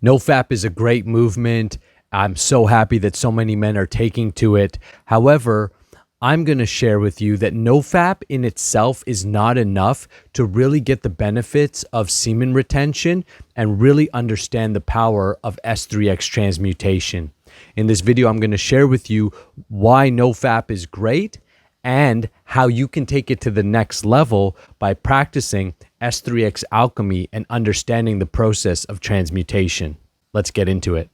NoFap is a great movement. I'm so happy that so many men are taking to it. However, I'm going to share with you that NoFap in itself is not enough to really get the benefits of semen retention and really understand the power of S3X transmutation. In this video, I'm going to share with you why NoFap is great and how you can take it to the next level by practicing S3X alchemy and understanding the process of transmutation. Let's get into it.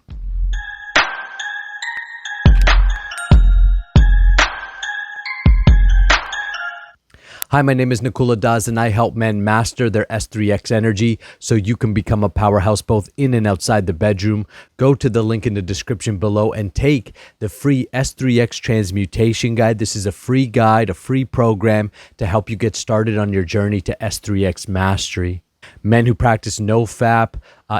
Hi, my name is Nakula and I help men master their S3X energy so you can become a powerhouse both in and outside the bedroom. Go to the link in the description below and take the free S3X transmutation guide. This is a free guide, a free program to help you get started on your journey to S3X mastery. Men who practice NoFap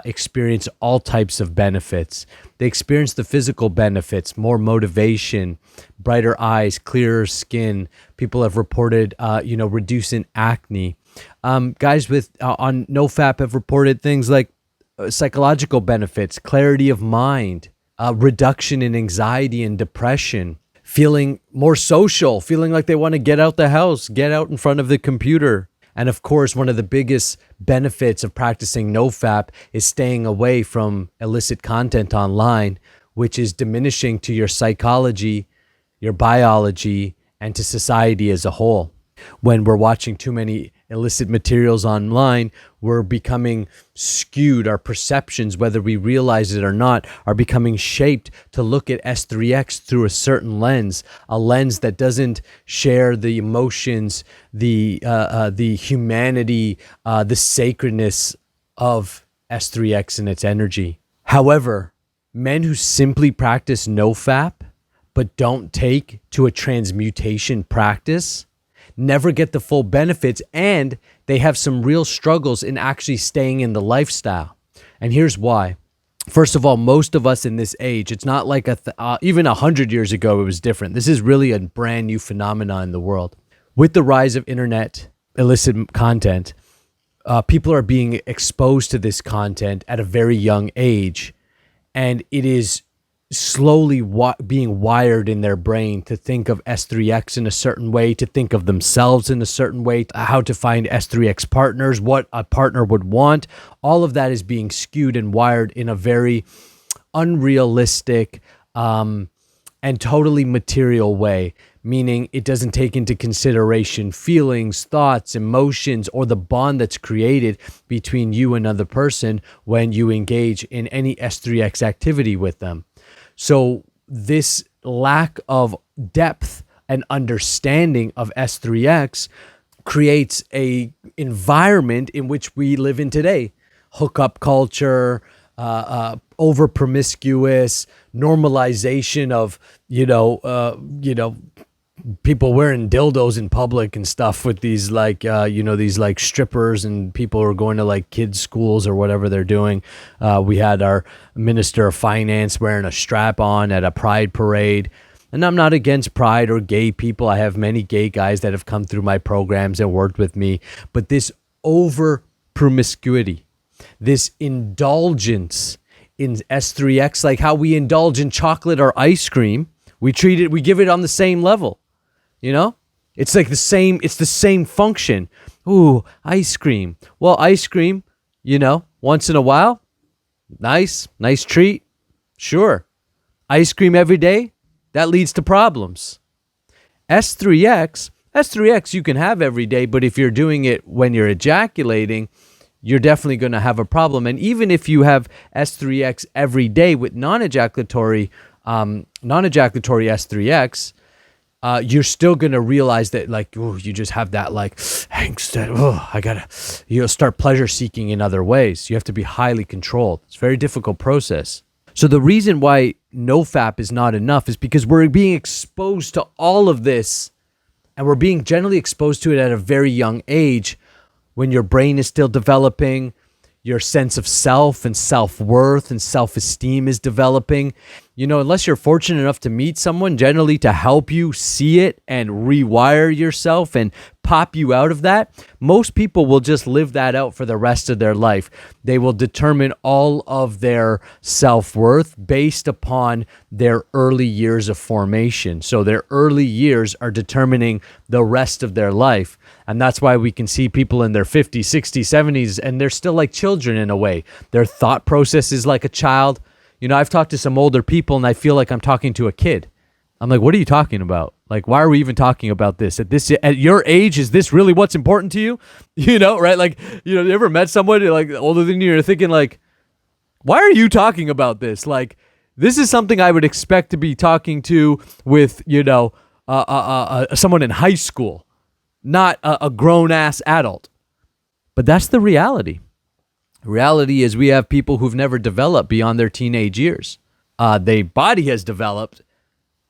experience all types of benefits. They experience the physical benefits, more motivation, brighter eyes, clearer skin. People have reported, reducing acne. Guys with on NoFap have reported things like psychological benefits, clarity of mind, reduction in anxiety and depression, feeling more social, feeling like they want to get out the house, get out in front of the computer. And of course, one of the biggest benefits of practicing NoFap is staying away from illicit content online, which is diminishing to your psychology, your biology, and to society as a whole. When we're watching too many illicit materials online, we're becoming skewed. Our perceptions, whether we realize it or not, are becoming shaped to look at S3X through a certain lens, a lens that doesn't share the emotions, the humanity, the sacredness of S3X and its energy. However, men who simply practice NoFap but don't take to a transmutation practice never get the full benefits, and they have some real struggles in actually staying in the lifestyle. And here's why. First of all, most of us in this age, it's not like even 100 years ago it was different. This is really a brand new phenomenon in the world. With the rise of internet illicit content, people are being exposed to this content at a very young age, and it is slowly being wired in their brain to think of S3X in a certain way, to think of themselves in a certain way, how to find S3X partners, what a partner would want. All of that is being skewed and wired in a very unrealistic and totally material way, meaning it doesn't take into consideration feelings, thoughts, emotions, or the bond that's created between you and another person when you engage in any S3X activity with them. So this lack of depth and understanding of S3X creates a environment in which we live in today. Hookup culture, over promiscuous, normalization of, people wearing dildos in public and stuff with these these strippers, and people are going to like kids schools or whatever they're doing. We had our minister of finance wearing a strap on at a pride parade. And I'm not against pride or gay people. I have many gay guys that have come through my programs and worked with me. But this over promiscuity, this indulgence in S3X, like how we indulge in chocolate or ice cream, we give it on the same level. It's like it's the same function. Ooh, ice cream. Well, ice cream, once in a while, nice treat. Sure. Ice cream every day, that leads to problems. S3X you can have every day, but if you're doing it when you're ejaculating, you're definitely going to have a problem. And even if you have S3X every day with non-ejaculatory S3X, you're still going to realize that you just have that angst that, you'll start pleasure seeking in other ways. You have to be highly controlled. It's a very difficult process. So the reason why NoFap is not enough is because we're being exposed to all of this, and we're being generally exposed to it at a very young age when your brain is still developing, your sense of self and self-worth and self-esteem is developing. unless you're fortunate enough to meet someone generally to help you see it and rewire yourself and pop you out of that, most people will just live that out for the rest of their life. They will determine all of their self-worth based upon their early years of formation. So their early years are determining the rest of their life. And that's why we can see people in their 50s, 60s, 70s, and they're still like children in a way. Their thought process is like a child. I've talked to some older people and I feel like I'm talking to a kid. I'm like, what are you talking about? Like, why are we even talking about this? At your age, is this really what's important to you? Right? Like, you ever met somebody like older than you, you're thinking like, why are you talking about this? Like, this is something I would expect to be talking to with, someone in high school, not a grown-ass adult. But that's the reality. Reality is we have people who've never developed beyond their teenage years. Their body has developed,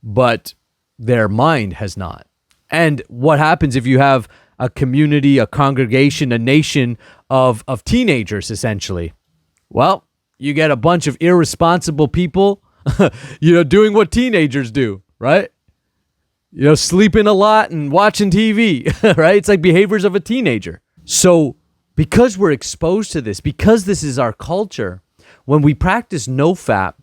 but their mind has not. And what happens if you have a community, a congregation, a nation of teenagers, essentially? Well, you get a bunch of irresponsible people, doing what teenagers do, right? Sleeping a lot and watching TV, right? It's like behaviors of a teenager. So because we're exposed to this, because this is our culture, when we practice NoFap,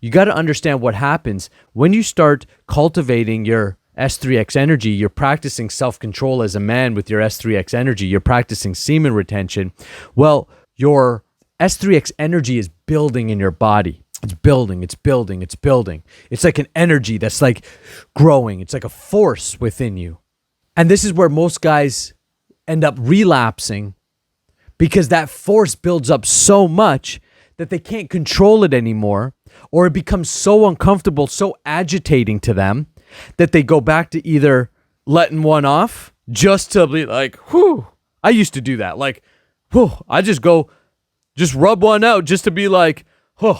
you got to understand what happens when you start cultivating your S3X energy. You're practicing self-control as a man with your S3X energy. You're practicing semen retention. Well, your S3X energy is building in your body. It's building, it's building, it's building. It's like an energy that's like growing. It's like a force within you. And this is where most guys end up relapsing, because that force builds up so much that they can't control it anymore, or it becomes so uncomfortable, so agitating to them that they go back to either letting one off just to be like, whew. I used to do that. Like, whew, I just rub one out just to be like, whew,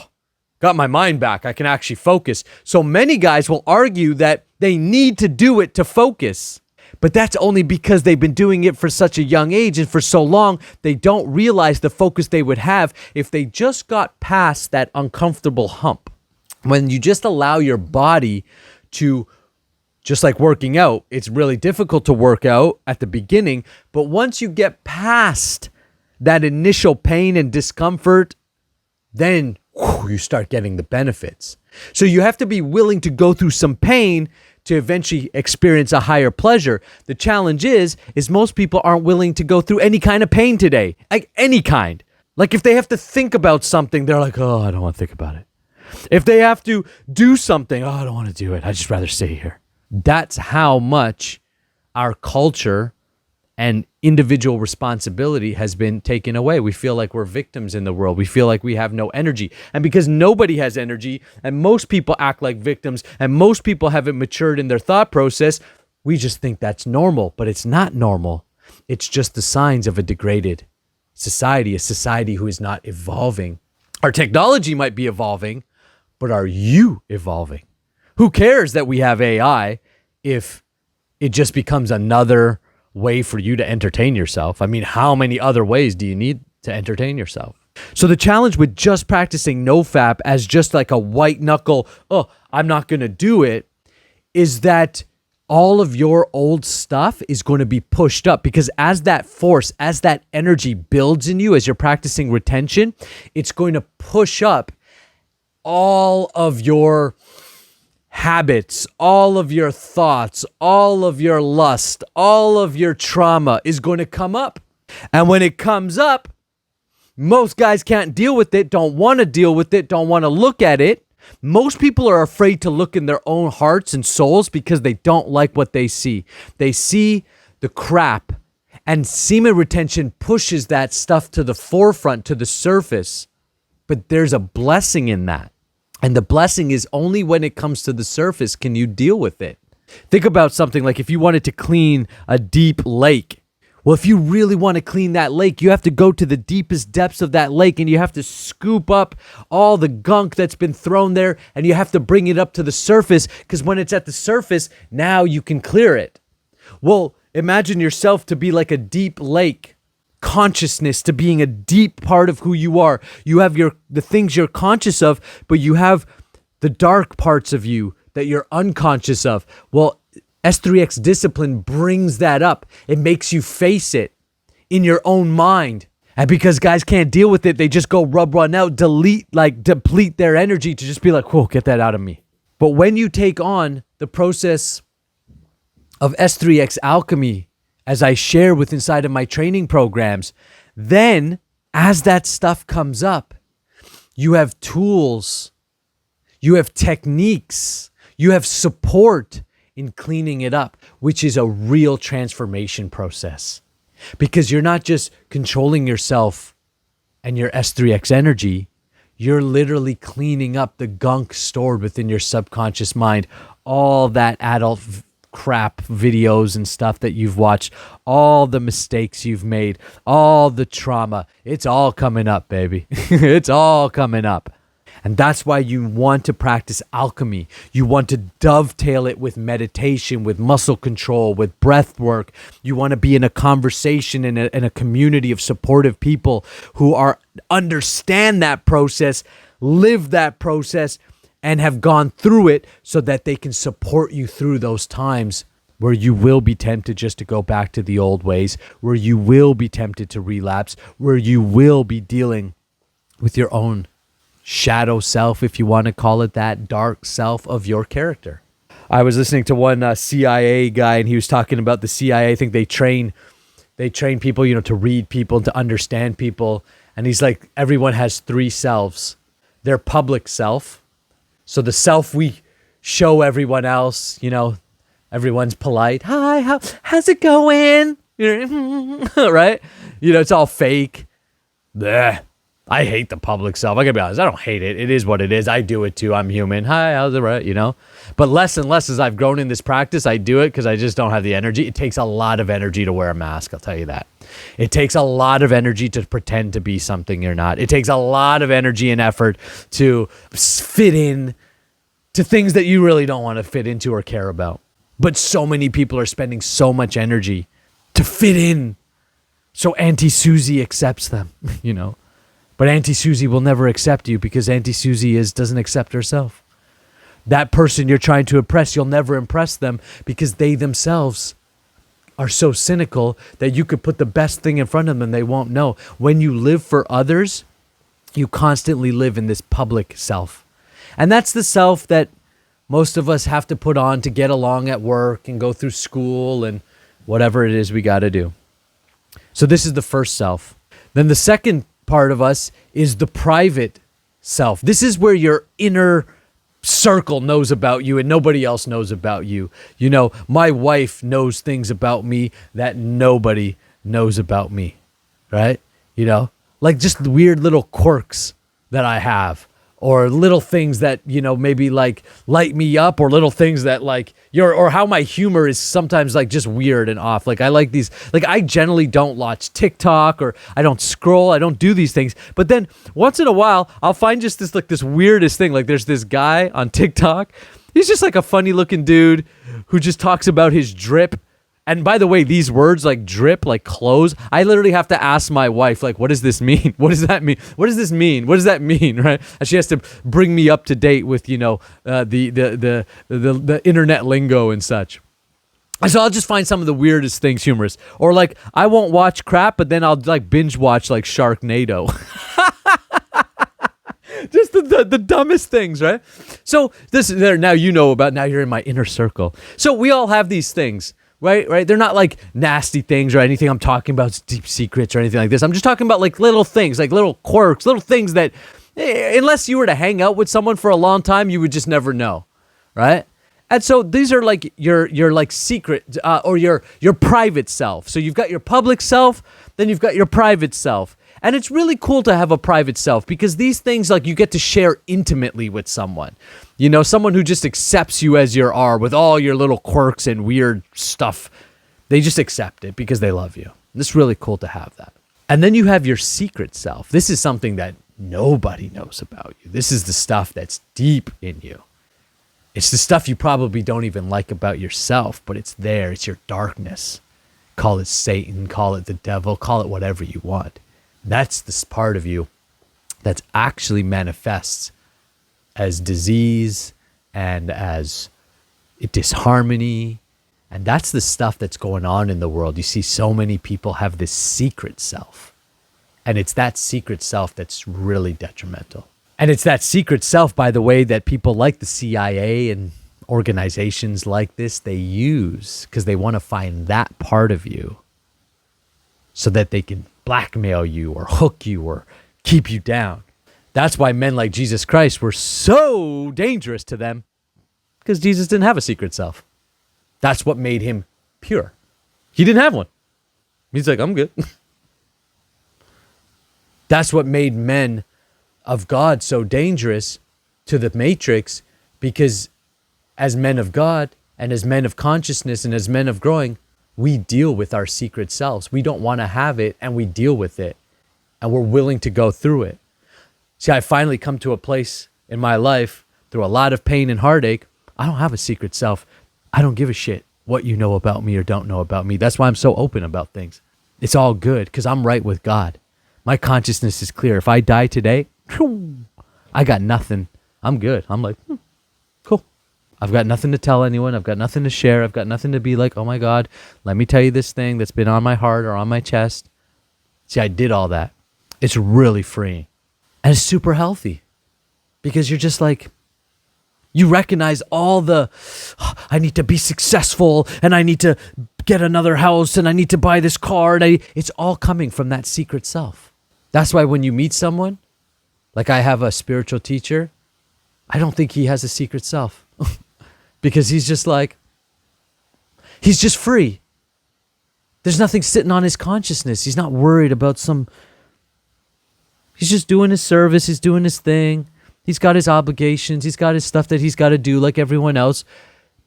got my mind back. I can actually focus. So many guys will argue that they need to do it to focus. But that's only because they've been doing it for such a young age and for so long, they don't realize the focus they would have if they just got past that uncomfortable hump. When you just allow your body to, just like working out, it's really difficult to work out at the beginning, but once you get past that initial pain and discomfort, then you start getting the benefits. So you have to be willing to go through some pain to eventually experience a higher pleasure. The challenge is most people aren't willing to go through any kind of pain today. Like any kind. Like if they have to think about something, they're like, oh, I don't want to think about it. If they have to do something, oh, I don't want to do it. I'd just rather stay here. That's how much our culture and individual responsibility has been taken away. We feel like we're victims in the world. We feel like we have no energy. And because nobody has energy, and most people act like victims, and most people haven't matured in their thought process, we just think that's normal. But it's not normal. It's just the signs of a degraded society, a society who is not evolving. Our technology might be evolving, but are you evolving? Who cares that we have AI if it just becomes another way for you to entertain yourself? I mean, how many other ways do you need to entertain yourself? So the challenge with just practicing NoFap as just like a white knuckle, oh, I'm not going to do it, is that all of your old stuff is going to be pushed up, because as that force, as that energy builds in you, as you're practicing retention, it's going to push up all of your habits, all of your thoughts, all of your lust, all of your trauma is going to come up. And when it comes up, most guys can't deal with it, don't want to deal with it, don't want to look at it. Most people are afraid to look in their own hearts and souls because they don't like what they see. They see the crap, and semen retention pushes that stuff to the forefront, to the surface. But there's a blessing in that. And the blessing is only when it comes to the surface can you deal with it. Think about something like if you wanted to clean a deep lake. Well, if you really want to clean that lake, you have to go to the deepest depths of that lake and you have to scoop up all the gunk that's been thrown there and you have to bring it up to the surface, because when it's at the surface, now you can clear it. Well, imagine yourself to be like a deep lake. Consciousness to being a deep part of who you are. You have the things you're conscious of, but you have the dark parts of you that you're unconscious of. Well, S3X discipline brings that up. It makes you face it in your own mind. And because guys can't deal with it, they just go run out, deplete their energy to just be like, whoa, get that out of me. But when you take on the process of S3X alchemy, as I share with inside of my training programs, then as that stuff comes up, you have tools, you have techniques, you have support in cleaning it up, which is a real transformation process. Because you're not just controlling yourself and your S3X energy, you're literally cleaning up the gunk stored within your subconscious mind, all that adult crap videos and stuff that you've watched, all the mistakes you've made, all the trauma. It's all coming up, baby. It's all coming up. And that's why you want to practice alchemy. You want to dovetail it with meditation, with muscle control, with breath work. You want to be in a conversation in a community of supportive people who understand that process, live that process, and have gone through it so that they can support you through those times where you will be tempted just to go back to the old ways, where you will be tempted to relapse, where you will be dealing with your own shadow self, if you want to call it that, dark self of your character. I was listening to one CIA guy, and he was talking about the CIA. I think they train people, to read people, to understand people. And he's like, everyone has three selves. Their public self. So the self we show everyone else, everyone's polite. Hi, how's it going? Right? It's all fake. Blech. I hate the public self. I gotta be honest, I don't hate it. It is what it is. I do it too. I'm human. Hi, how's it, right? But less and less as I've grown in this practice, I do it because I just don't have the energy. It takes a lot of energy to wear a mask, I'll tell you that. It takes a lot of energy to pretend to be something you're not. It takes a lot of energy and effort to fit in to things that you really don't want to fit into or care about. But so many people are spending so much energy to fit in so Auntie Susie accepts them, But Auntie Susie will never accept you because Auntie Susie doesn't accept herself. That person you're trying to impress, you'll never impress them because they themselves are so cynical that you could put the best thing in front of them and they won't know. When you live for others, you constantly live in this public self. And that's the self that most of us have to put on to get along at work and go through school and whatever it is we got to do. So this is the first self. Then the second part of us is the private self. This is where your inner circle knows about you and nobody else knows about you. My wife knows things about me that nobody knows about me, right? Like just the weird little quirks that I have, or little things that, maybe like light me up, or little things that or how my humor is sometimes like just weird and off. Like I like these, I generally don't watch TikTok, or I don't scroll, I don't do these things. But then once in a while, I'll find just this weirdest thing. Like there's this guy on TikTok. He's just like a funny looking dude who just talks about his drip. And by the way, these words like drip, like clothes, I literally have to ask my wife, what does this mean? What does that mean? What does this mean? What does that mean? Right? And she has to bring me up to date with, the internet lingo and such. And so I'll just find some of the weirdest things humorous. Or I won't watch crap, but then I'll binge watch Sharknado. Just the dumbest things, right? So now you're in my inner circle. So we all have these things. Right? They're not nasty things or anything I'm talking about, deep secrets or anything like this. I'm just talking about little things, little quirks, little things that unless you were to hang out with someone for a long time, you would just never know, right? And so these are your secret or your private self. So you've got your public self, then you've got your private self. And it's really cool to have a private self because these things you get to share intimately with someone. Someone who just accepts you as you are with all your little quirks and weird stuff. They just accept it because they love you. It's really cool to have that. And then you have your secret self. This is something that nobody knows about you. This is the stuff that's deep in you. It's the stuff you probably don't even like about yourself, but it's there. It's your darkness. Call it Satan, call it the devil, call it whatever you want. That's this part of you that actually manifests as disease and as disharmony. And that's the stuff that's going on in the world. You see so many people have this secret self. And it's that secret self that's really detrimental. And it's that secret self, by the way, that people like the CIA and organizations like this, they use because they want to find that part of you so that they can blackmail you or hook you or keep you down. That's why men like Jesus Christ were so dangerous to them, because Jesus didn't have a secret self. That's what made him pure. He didn't have one. He's like, I'm good. That's what made men of God so dangerous to the matrix, because as men of God and as men of consciousness and as men of growing, we deal with our secret selves. We don't want to have it, and we deal with it, and we're willing to go through it. See, I finally come to a place in my life through a lot of pain and heartache. I don't have a secret self. I don't give a shit what you know about me or don't know about me. That's why I'm so open about things. It's all good because I'm right with God. My consciousness is clear. If I die today, I got nothing. I'm good. I'm like, cool. I've got nothing to tell anyone. I've got nothing to share. I've got nothing to be like, oh my God, let me tell you this thing that's been on my heart or on my chest. See, I did all that. It's really freeing. And it's super healthy because you're just like, you recognize all the, I need to be successful and I need to get another house and I need to buy this car. And it's all coming from that secret self. That's why when you meet someone, like I have a spiritual teacher, I don't think he has a secret self because he's just like, he's just free. There's nothing sitting on his consciousness. He's not worried about he's just doing his service. He's doing his thing. He's got his obligations. He's got his stuff that he's got to do like everyone else.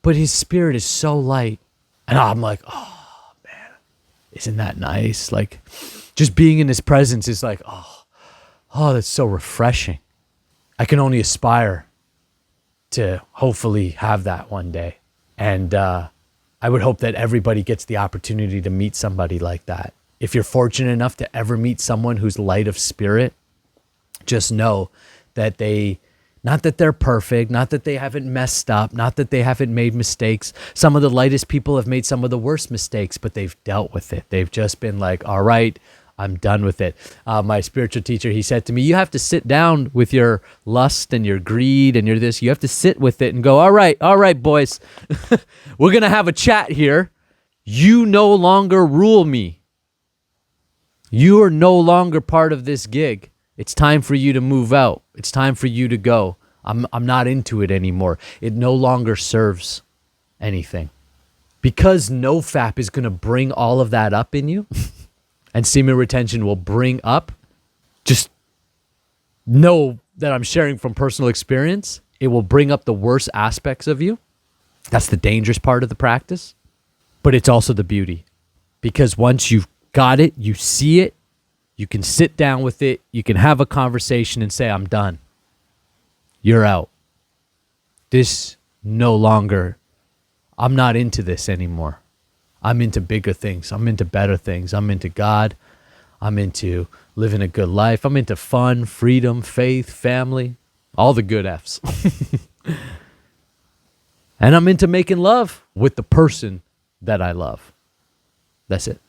But his spirit is so light. And I'm like, oh, man, isn't that nice? Like, just being in his presence is like, oh, that's so refreshing. I can only aspire to hopefully have that one day. And I would hope that everybody gets the opportunity to meet somebody like that. If you're fortunate enough to ever meet someone who's light of spirit, just know that not that they're perfect, not that they haven't messed up, not that they haven't made mistakes. Some of the lightest people have made some of the worst mistakes, but they've dealt with it. They've just been like, all right, I'm done with it. My spiritual teacher, he said to me, you have to sit down with your lust and your greed and your this. You have to sit with it and go, all right, boys, we're going to have a chat here. You no longer rule me. You are no longer part of this gig. It's time for you to move out. It's time for you to go. I'm not into it anymore. It no longer serves anything. Because NoFap is going to bring all of that up in you, and semen retention will bring up, just know that I'm sharing from personal experience. It will bring up the worst aspects of you. That's the dangerous part of the practice. But it's also the beauty. Because once you've got it, you see it, you can sit down with it, you can have a conversation and say, I'm done. You're out. This no longer, I'm not into this anymore. I'm into bigger things. I'm into better things. I'm into God. I'm into living a good life. I'm into fun, freedom, faith, family, all the good F's. And I'm into making love with the person that I love. That's it.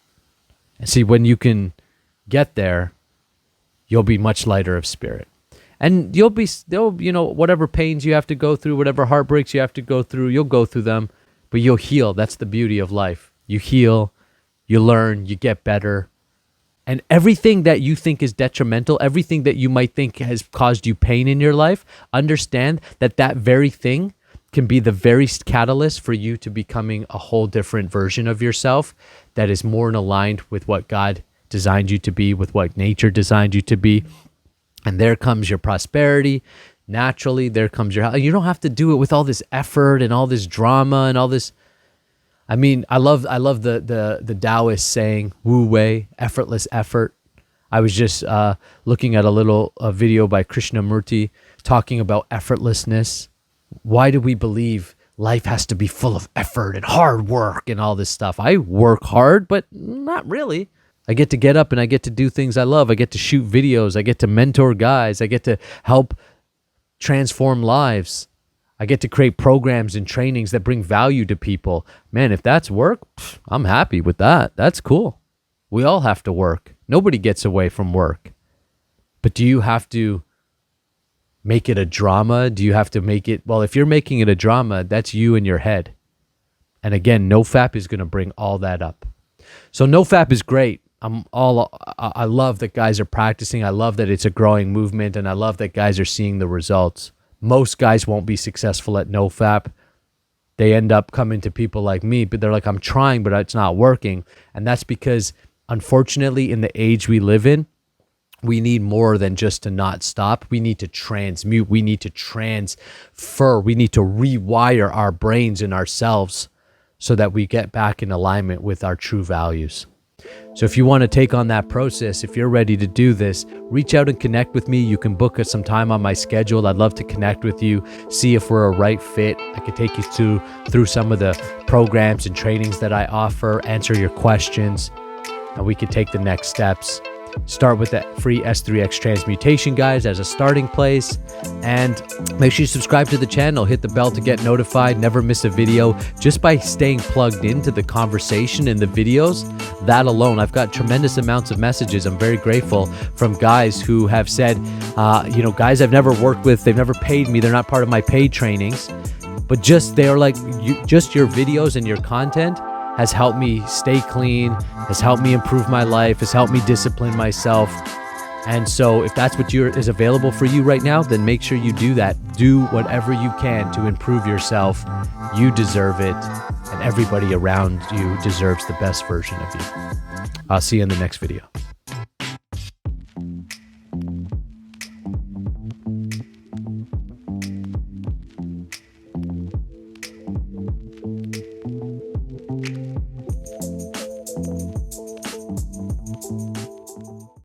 And see, when you can get there, you'll be much lighter of spirit. And whatever pains you have to go through, whatever heartbreaks you have to go through, you'll go through them, but you'll heal. That's the beauty of life. You heal, you learn, you get better. And everything that you think is detrimental, everything that you might think has caused you pain in your life, understand that that very thing can be the very catalyst for you to becoming a whole different version of yourself that is more in aligned with what God designed you to be, with what nature designed you to be. And there comes your prosperity. Naturally, there comes your health. You don't have to do it with all this effort and all this drama and all this. I mean, I love the Taoist saying, Wu Wei, effortless effort. I was just looking at a little video by Krishnamurti talking about effortlessness. Why do we believe life has to be full of effort and hard work and all this stuff? I work hard, but not really. I get to get up and I get to do things I love. I get to shoot videos. I get to mentor guys. I get to help transform lives. I get to create programs and trainings that bring value to people. Man, if that's work, I'm happy with that. That's cool. We all have to work. Nobody gets away from work. But do you have to make it a drama? Do you have to make it? Well, if you're making it a drama, that's you in your head. And again, NoFap is going to bring all that up. So NoFap is great. I love that guys are practicing. I love that it's a growing movement, and I love that guys are seeing the results. Most guys won't be successful at NoFap. They end up coming to people like me, but they're like, I'm trying, but it's not working. And that's because, unfortunately, in the age we live in, we need more than just to not stop. We need to transmute. We need to transfer. We need to rewire our brains and ourselves so that we get back in alignment with our true values. So if you want to take on that process, if you're ready to do this, reach out and connect with me. You can book us some time on my schedule. I'd love to connect with you, see if we're a right fit. I could take you through some of the programs and trainings that I offer, answer your questions, and we could take the next steps. Start with that free S3X transmutation, guys, as a starting place. And make sure you subscribe to the channel, hit the bell to get notified, never miss a video. Just by staying plugged into the conversation in the videos, that alone, I've got tremendous amounts of messages. I'm very grateful from guys who have said, guys I've never worked with, they've never paid me, they're not part of my paid trainings, but they're like, just your videos and your content has helped me stay clean, has helped me improve my life, has helped me discipline myself. And so if that's what is available for you right now, then make sure you do that. Do whatever you can to improve yourself. You deserve it, and everybody around you deserves the best version of you. I'll see you in the next video.